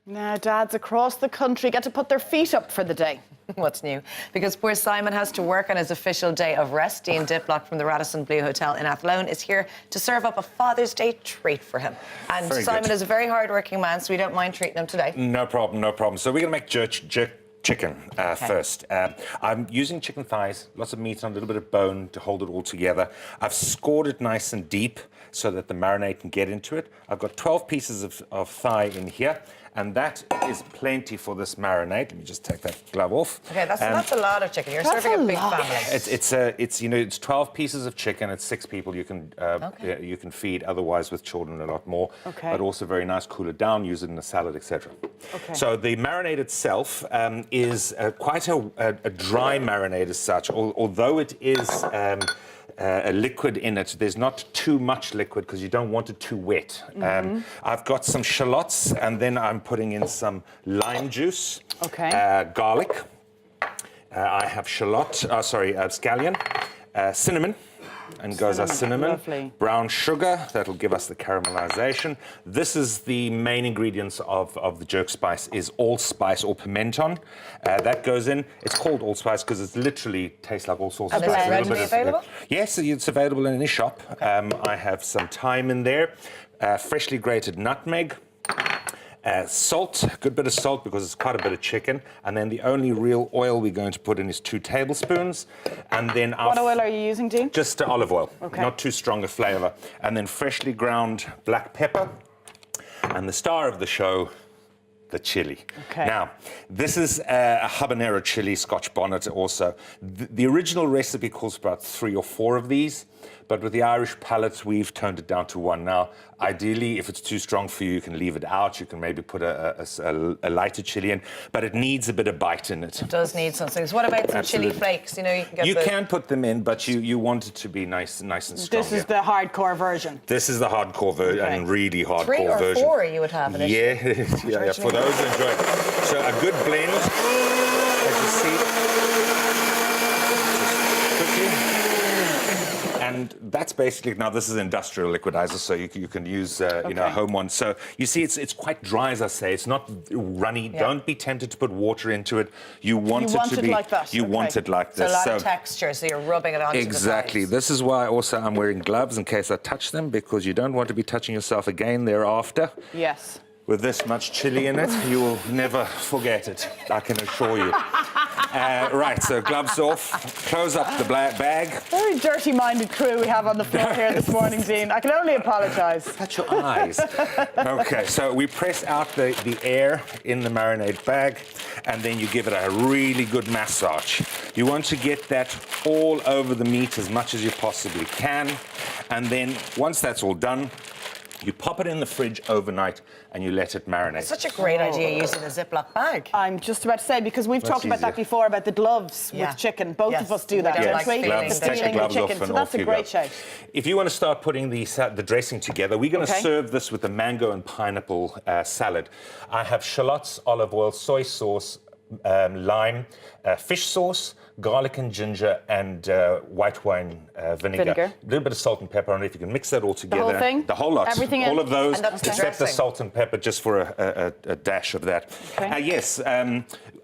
Now, dads across the country get to put their feet up for the day. What's new? Because poor Simon has to work on his official day of rest. Dean Diplock from the Radisson Blu Hotel in Athlone is here to serve up a Father's Day treat for him. And Very Simon good. is a very hard-working man, so we don't mind treating him today. No problem, no problem. So we're going to make jerk chicken first. I'm using chicken thighs, lots of meat and a little bit of bone to hold it all together. I've scored it nice and deep so that the marinade can get into it. I've got 12 pieces of thigh in here, and that is plenty for this marinade. Let me just take that glove off. Okay, that's a lot of chicken. You're serving a big family. It's 12 pieces of chicken. It's 6 people you can you can feed. Otherwise, with children, a lot more. Okay. But also very nice. Cool it down. Use it in a salad, etc. Okay. So the marinade itself is quite a dry marinade as such. Although it is a liquid in it, there's not too much liquid because you don't want it too wet. I've got some shallots, and then I'm putting in some lime juice, garlic. I have scallion, cinnamon, and goes our cinnamon. Lovely. Brown sugar, that'll give us the caramelization. This is the main ingredients of the jerk spice, is allspice or pimenton. That goes in. It's called allspice because it literally tastes like all sorts of And spice. is it readily available? Yes, it's available in any shop. I have some thyme in there, freshly grated nutmeg, salt, a good bit of salt because it's quite a bit of chicken, and then the only real oil we're going to put in is 2 tablespoons, and then What oil are you using, Dean? just olive oil, Okay. not too strong a flavour, and then freshly ground black pepper, and the star of the show, the chili. Okay. Now, this is a habanero chili, Scotch bonnet also. The original recipe calls for about 3 or 4 of these, but with the Irish palate, we've toned it down to 1 now. Ideally, if it's too strong for you, you can leave it out. You can maybe put a lighter chili in, but it needs a bit of bite in it. It does need some things. What about some chili flakes? You know, you can get You can put them in, but you want it to be nice and strong. This is the hardcore version. This is the hardcore version, Okay. and really hardcore 3 or version. 4 you would have initially. Yeah, for those who enjoy it. So a good blend, as you see. And that's basically, now this is industrial liquidizer, so you can use a home one. So you see it's quite dry, as I say. It's not runny. Yeah. Don't be tempted to put water into it. You want it to be like that. You Okay. want it like So this. a lot of texture, so you're rubbing it onto Exactly. the thighs. This is why also I'm wearing gloves in case I touch them, because you don't want to be touching yourself again thereafter. Yes. With this much chili in it, you will never forget it, I can assure you. Right, so gloves off, close up the bag. Very dirty-minded crew we have on the floor here this morning, Dean. I can only apologise. Touch your eyes. Okay, so we press out the air in the marinade bag, and then you give it a really good massage. You want to get that all over the meat as much as you possibly can, and then once that's all done, you pop it in the fridge overnight and you let it marinate. Such a great idea using a Ziploc bag. I'm just about to say, because we've talked about that easier. before, about the gloves Yeah. with chicken. Both Yes. of us do We that, don't don't like we? feeling Gloves, the take the Stealing gloves chicken, off and so that's off a you great go. shout. If you want to start putting the dressing together, we're going to Okay. serve this with a mango and pineapple salad. I have shallots, olive oil, soy sauce, lime, fish sauce, garlic and ginger, and white wine vinegar. A little bit of salt and pepper on it. If you can mix that all together. whole thing? The whole lot. Everything all in? of those, And that's the except the dressing. salt and pepper, just for a dash of that. Okay. Yes,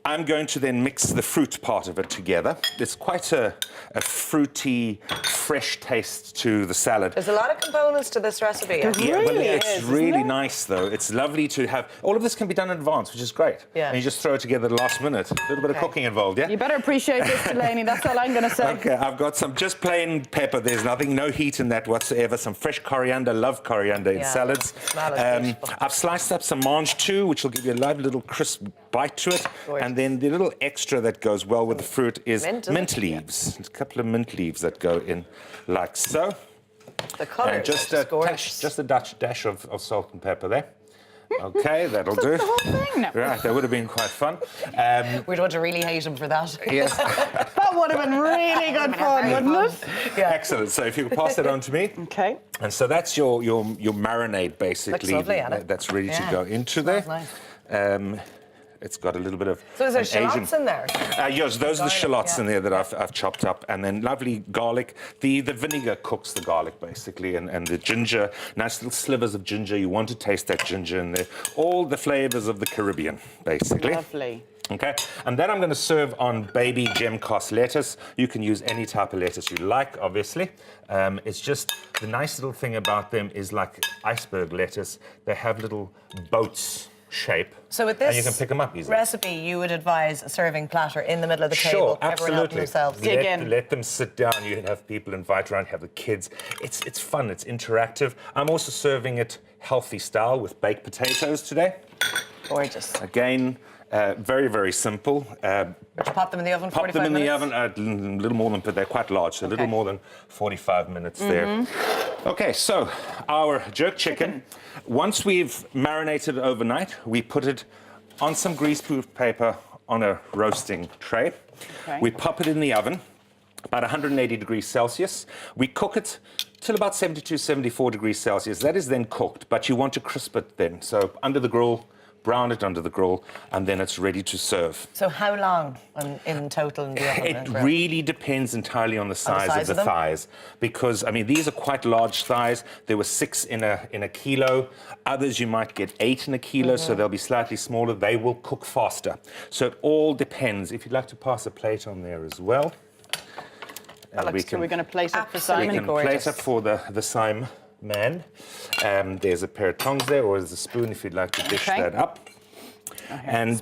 I'm going to then mix the fruit part of it together. It's quite a fruity, fresh taste to the salad. There's a lot of components to this recipe. There's actually. Yeah, but really it's is, isn't really it? nice, though. It's lovely to have... All of this can be done in advance, which is great. Yeah. And you just throw it together at the last minute. A little bit of Okay. cooking involved, yeah? You better appreciate this, Delaney. That's all I'm going to say. Okay, I've got some just plain pepper. There's no heat in that whatsoever. Some fresh coriander. Love coriander in Yeah, salads. the smell is beautiful. I've sliced up some mange too, which will give you a lovely little crisp bite to it. Gorgeous. And then the little extra that goes well with the fruit is Mint, mint, isn't it? leaves. There's a couple of mint leaves that go in like so. The colour And just is a gorgeous. dash of salt and pepper there. Okay, that'll do. The whole thing now. Right, that would have been quite fun. We'd want to really hate him for that. Yes, That would have been really good fun, wouldn't it? Yeah. excellent. So if you could pass that on to me. Okay. And so that's your marinade, basically. Looks lovely, Anna. That's ready to Yeah. go into there. Smells nice. It's got a little bit of So is there an shallots in there? Yes, those are the Garlic, shallots yeah. in there that I've chopped up, and then lovely garlic. The vinegar cooks the garlic basically, and the ginger, nice little slivers of ginger. You want to taste that ginger in there. All the flavors of the Caribbean, basically. Lovely. Okay, and then I'm going to serve on baby Gemcos lettuce. You can use any type of lettuce you like, obviously. It's just the nice little thing about them is like iceberg lettuce. They have little boats shape. So with this and you can pick them up easily. recipe, you would advise a serving platter in the middle of the Sure, table, everyone helping absolutely. themselves. Dig in. Let them sit down. You can have people invite around, have the kids. It's fun. It's interactive. I'm also serving it healthy style with baked potatoes today. Gorgeous. Again, very, very simple. Pop them in the oven, Pop 45 them in the minutes? oven a little more than, but they're quite large, so a little Okay. more than 45 minutes Mm-hmm. there. Okay, so our jerk chicken, once we've marinated it overnight, we put it on some greaseproof paper on a roasting tray. Okay. We pop it in the oven, about 180 degrees Celsius. We cook it till about 72, 74 degrees Celsius. That is then cooked, but you want to crisp it then. So under the grill, brown it under the grill, and then it's ready to serve. So how long in total in the oven? It and grill? really depends entirely on the size size of of the them? thighs, because I mean these are quite large thighs. There were 6 in a kilo. Others you might get 8 in a kilo, so they'll be slightly smaller. They will cook faster. So it all depends. If you'd like to pass a plate on there as well, and So we're going to plate it for Absolutely. we Simon. can plate gorgeous. up for the Sime man. There's a pair of tongs there, or there's a spoon if you'd like to dish Okay. that up. And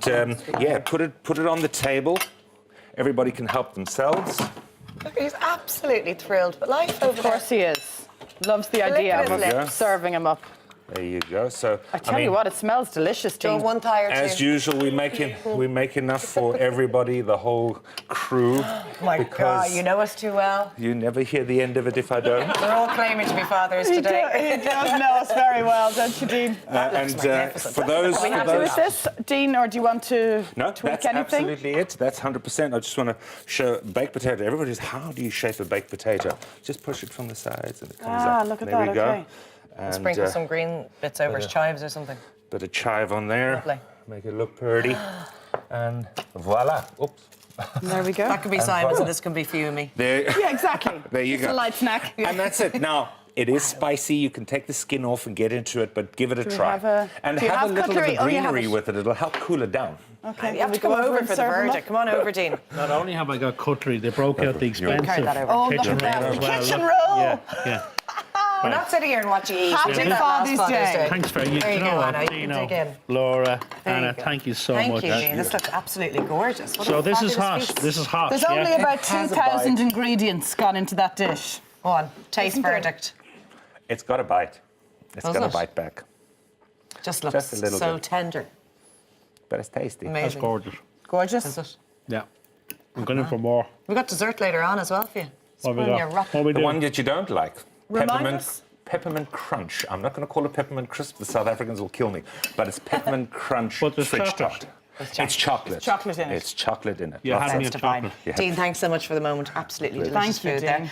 yeah, put it on the table. Everybody can help themselves. Look, he's absolutely thrilled. But life over Of course he is. Loves the idea Lick of his lips. serving him up. There you go. So I tell you what, it smells delicious, there. Dean. One thigh or two. as usual, we make enough for everybody, the whole crew. Oh my God, because you know us too well. you never hear the end of it if I don't. They're all claiming to be fathers today. He does know us very well, don't you, Dean? And magnificent. for those, Are we for happy those with this, Dean, or do you want to No, tweak that's anything? absolutely it. That's 100%. I just want to show baked potato. Everybody's, how do you shape a baked potato? Just push it from the sides and it comes up. Ah, look at there that, we go. okay. And Sprinkle some green bits over his chives or something. bit of chive on there. Lovely. Make it look pretty. And voila. Oops. There we go. That could be Simon's and this can be for you and me. There, Yeah, exactly. there you Just go. a light snack. And that's it. Now, it is spicy. You can take the skin off and get into it, but give it a we try. have a- and do you have have a little cutlery? of Oh, the you have greenery it. with it. It'll help cool it down. Okay, You have to come over for the verdict. Come on over, Dean. Not only have I got cutlery, they broke out the You're- expensive Carry that over. Oh, look kitchen at that. roll as well. Kitchen Look. roll. Yeah, yeah. We're not sitting here and watch you eat. Happy We did that last Father's Day. Thanks very much. There you know go, what, Anna. You can Dino, dig in. Laura, There you Anna, go. thank you so Thank much. you, Dean. This looks absolutely gorgeous. What So a this is hot. fabulous feast. This is hot. There's yeah? only about has a 2,000 bite. ingredients gone into that dish. Go on, taste Isn't there? verdict. It's got a bite. It's Does got a it? bite back. Just looks Just a little so bit. tender. But it's tasty. That's Amazing. gorgeous. Gorgeous. Is it? Yeah. I'm going in for more. We've got dessert later on as well for you. What we Spoon got? your rock. What we The do? one that you don't like. Remind us. Peppermint crunch. I'm not going to call it peppermint crisp. The South Africans will kill me. But it's peppermint crunch But there's fridge chocolate. tart. It's chocolate. It's chocolate in it. It's chocolate in it. Yeah, Lots have of me a It's divine. chocolate. Yeah. Dean, thanks so much for the moment. Absolutely delicious Thank you, food there. Dean.